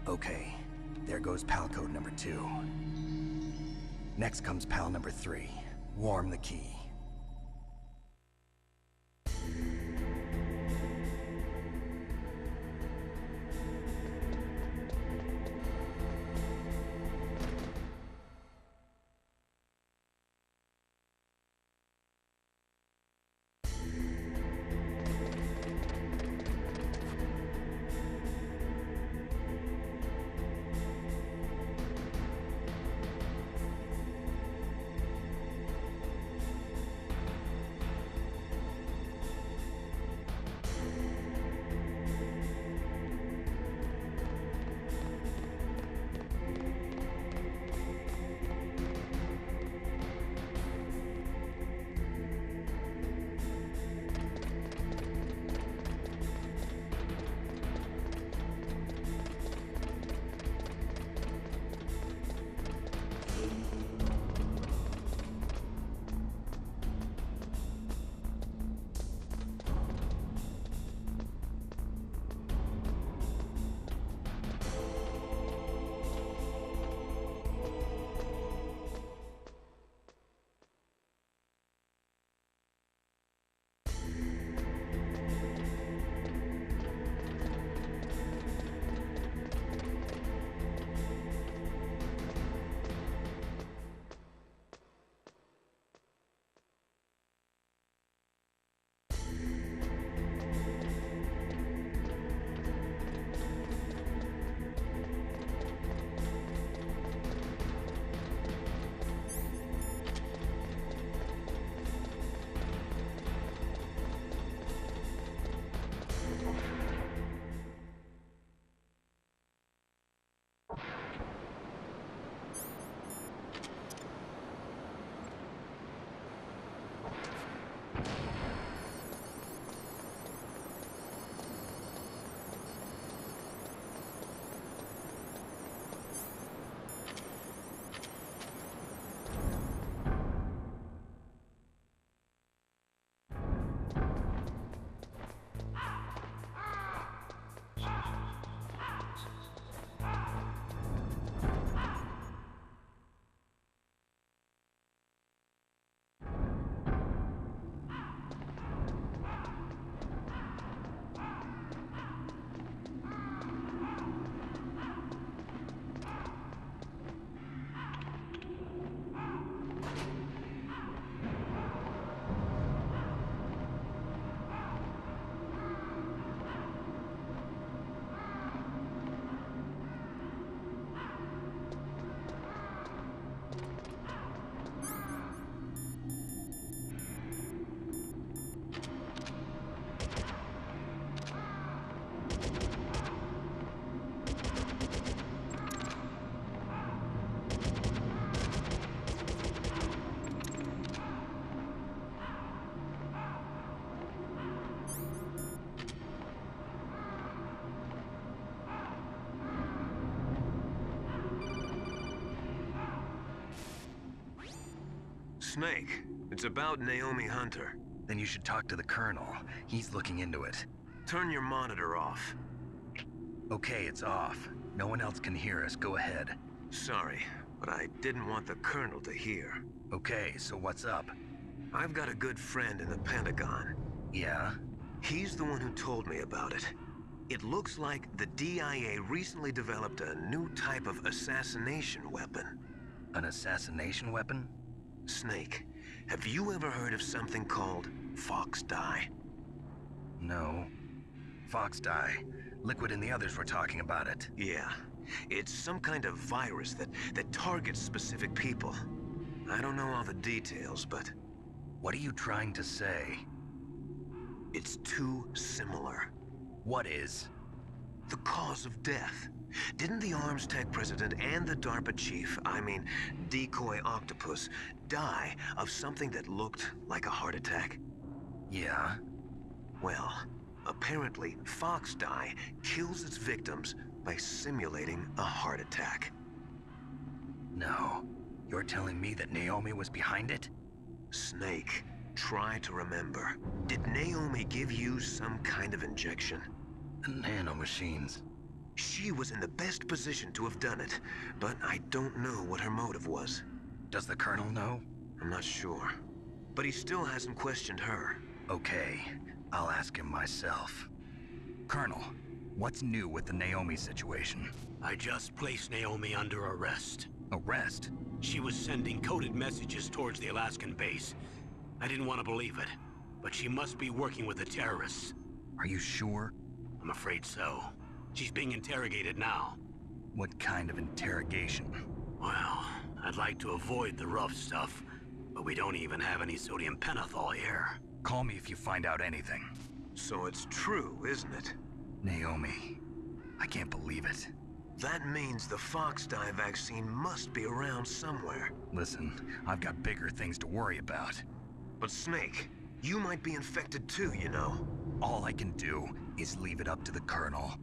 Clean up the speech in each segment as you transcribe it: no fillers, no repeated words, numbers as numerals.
Okay, there goes pal code number 2. Next comes pal number 3. Warm the key. Snake. It's about Naomi Hunter. Then you should talk to the Colonel. He's looking into it. Turn your monitor off. Okay, it's off. No one else can hear us. Go ahead. Sorry, but I didn't want the Colonel to hear. Okay, so what's up? I've got a good friend in the Pentagon. Yeah? He's the one who told me about it. It looks like the DIA recently developed a new type of assassination weapon. An assassination weapon? Snake, have you ever heard of something called Fox Dye? No. Fox dye. Liquid and the others were talking about it. Yeah. It's some kind of virus that targets specific people. I don't know all the details, but... What are you trying to say? It's too similar. What is? The cause of death. Didn't the Arms Tech president and the DARPA chief, Decoy Octopus, die of something that looked like a heart attack? Yeah? Well, apparently Fox Dye kills its victims by simulating a heart attack. No. You're telling me that Naomi was behind it? Snake, try to remember. Did Naomi give you some kind of injection? Nanomachines. She was in the best position to have done it, but I don't know what her motive was. Does the Colonel know? I'm not sure. But he still hasn't questioned her. Okay, I'll ask him myself. Colonel, what's new with the Naomi situation? I just placed Naomi under arrest. Arrest? She was sending coded messages towards the Alaskan base. I didn't want to believe it, but she must be working with the terrorists. Are you sure? I'm afraid so. She's being interrogated now. What kind of interrogation? Well, I'd like to avoid the rough stuff, but we don't even have any sodium pentothal here. Call me if you find out anything. So it's true, isn't it? Naomi. I can't believe it. That means the Fox Dye vaccine must be around somewhere. Listen, I've got bigger things to worry about. But Snake, you might be infected too, you know. All I can do is leave it up to the Colonel.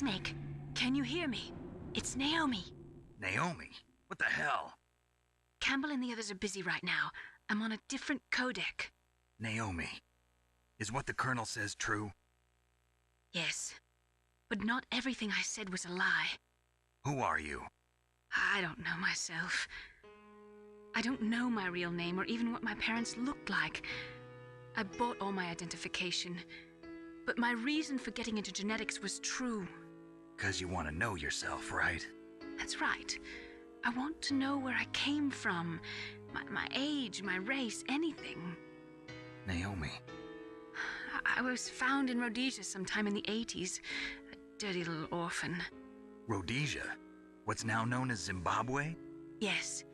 Snake, can you hear me? It's Naomi. Naomi? What the hell? Campbell and the others are busy right now. I'm on a different codec. Naomi, is what the Colonel says true? Yes, but not everything I said was a lie. Who are you? I don't know myself. I don't know my real name or even what my parents looked like. I bought all my identification, but my reason for getting into genetics was true. 'Cause you want to know yourself, right? That's right. I want to know where I came from, my age, my race, anything. Naomi. I was found in Rhodesia sometime in the 80s, a dirty little orphan. Rhodesia? What's now known as Zimbabwe? Yes.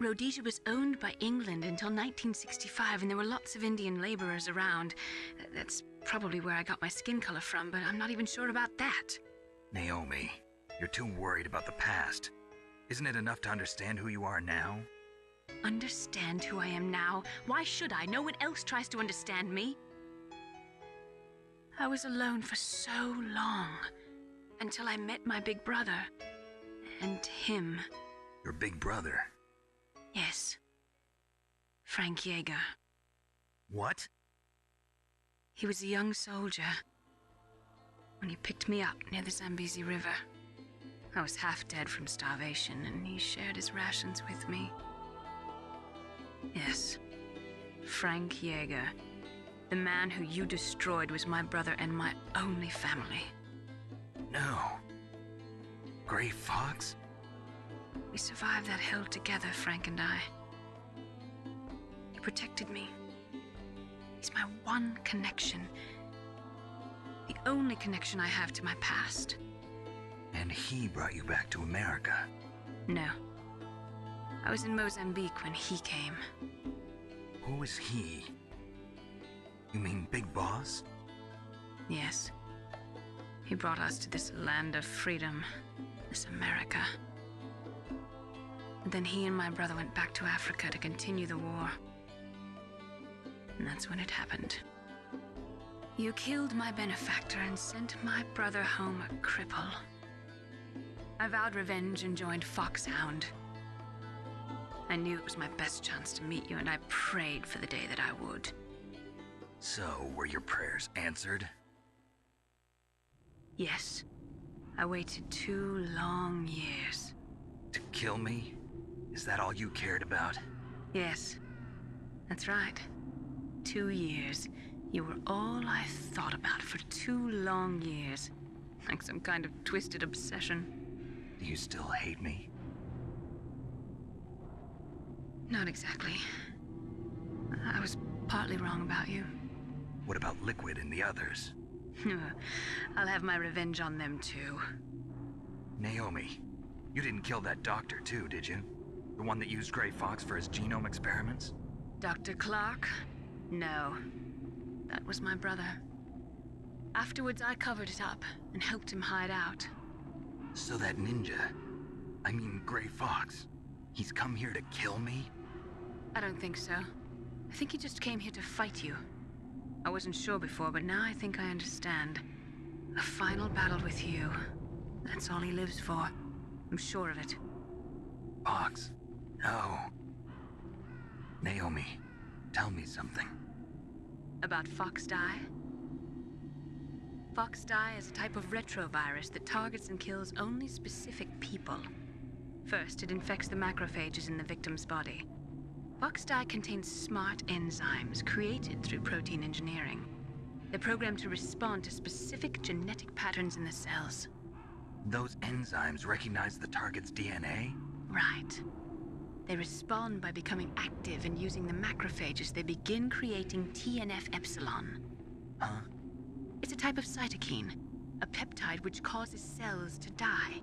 Rhodesia was owned by England until 1965, and there were lots of Indian laborers around. That's probably where I got my skin color from, but I'm not even sure about that. Naomi, you're too worried about the past. Isn't it enough to understand who you are now? Understand who I am now? Why should I? No one else tries to understand me. I was alone for so long, until I met my big brother. And him. Your big brother? Yes. Frank Yeager. What? He was a young soldier when he picked me up near the Zambezi River. I was half dead from starvation, and he shared his rations with me. Yes, Frank Yeager. The man who you destroyed was my brother and my only family. No. Gray Fox? We survived that hell together, Frank and I. He protected me. He's my one connection. The only connection I have to my past. And he brought you back to America? No. I was in Mozambique when he came. Who is he? You mean Big Boss? Yes. He brought us to this land of freedom, this America. And then he and my brother went back to Africa to continue the war. And that's when it happened. You killed my benefactor and sent my brother home a cripple. I vowed revenge and joined Foxhound. I knew it was my best chance to meet you, and I prayed for the day that I would. So, were your prayers answered? Yes. I waited 2 long years. To kill me? Is that all you cared about? Yes. That's right. 2 years. You were all I thought about for 2 long years. Like some kind of twisted obsession. Do you still hate me? Not exactly. I was partly wrong about you. What about Liquid and the others? I'll have my revenge on them too. Naomi, you didn't kill that doctor too, did you? The one that used Gray Fox for his genome experiments? Dr. Clark? No. That was my brother. Afterwards, I covered it up and helped him hide out. So that ninja, I mean Gray Fox, he's come here to kill me? I don't think so. I think he just came here to fight you. I wasn't sure before, but now I think I understand. A final battle with you. That's all he lives for. I'm sure of it. Fox? No. Naomi, tell me something. About Fox Die? Fox Die is a type of retrovirus that targets and kills only specific people. First, it infects the macrophages in the victim's body. Fox Die contains smart enzymes created through protein engineering. They're programmed to respond to specific genetic patterns in the cells. Those enzymes recognize the target's DNA? Right. They respond by becoming active and using the macrophages. They begin creating TNF-epsilon. Huh? It's a type of cytokine, a peptide which causes cells to die.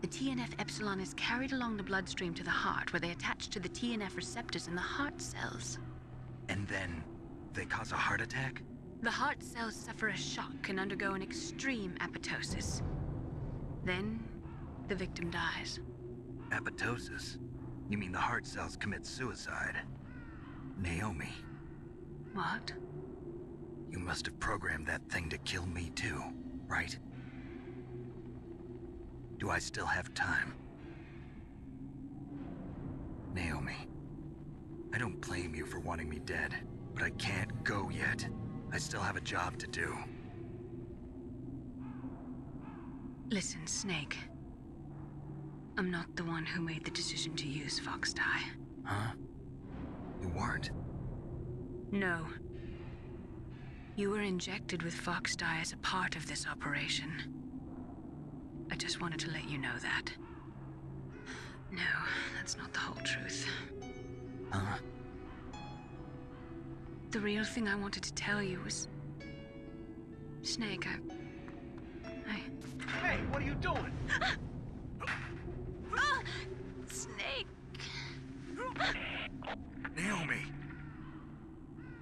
The TNF-epsilon is carried along the bloodstream to the heart, where they attach to the TNF receptors in the heart cells. And then they cause a heart attack? The heart cells suffer a shock and undergo an extreme apoptosis. Then, the victim dies. Apoptosis? You mean the heart cells commit suicide? Naomi, What? you must have programmed that thing to kill me too, right? Do I still have time? Naomi, I don't blame you for wanting me dead, but I can't go yet. I still have a job to do. Listen, Snake. I'm not the one who made the decision to use Fox Dye. Huh? You weren't? No. You were injected with Fox Dye as a part of this operation. I just wanted to let you know that. No, that's not the whole truth. Huh? The real thing I wanted to tell you was... Snake, Hey, what are you doing? Snake! Naomi!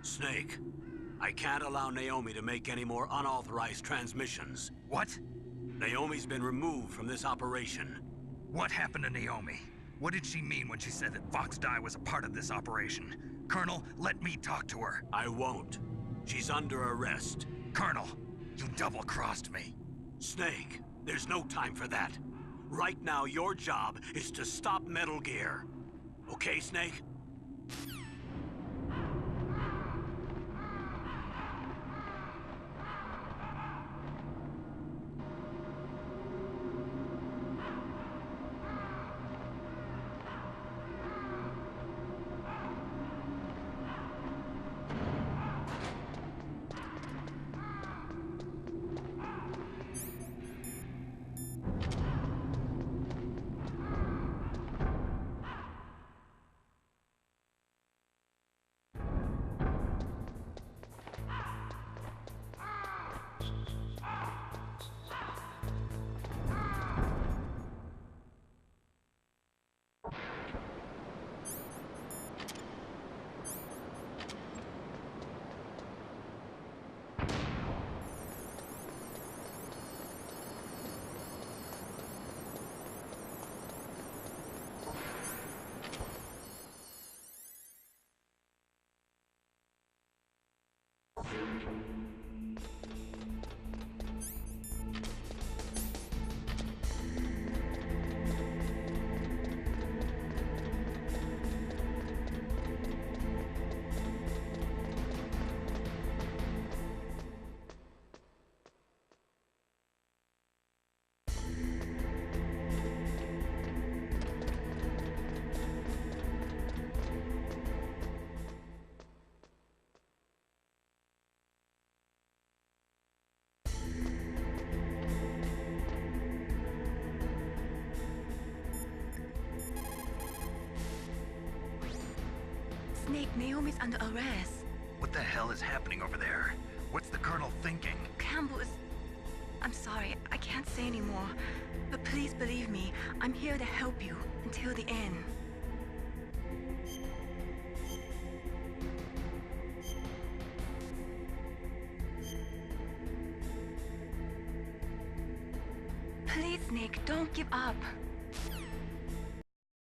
Snake, I can't allow Naomi to make any more unauthorized transmissions. What? Naomi's been removed from this operation. What happened to Naomi? What did she mean when she said that Fox Dye was a part of this operation? Colonel, let me talk to her. I won't. She's under arrest. Colonel, you double-crossed me. Snake, there's no time for that. Right now, your job is to stop Metal Gear. Okay, Snake? Snake, Naomi's under arrest. What the hell is happening over there? What's the Colonel thinking? Campbell is... I'm sorry, I can't say anymore. But please believe me, I'm here to help you until the end. Please, Snake, don't give up.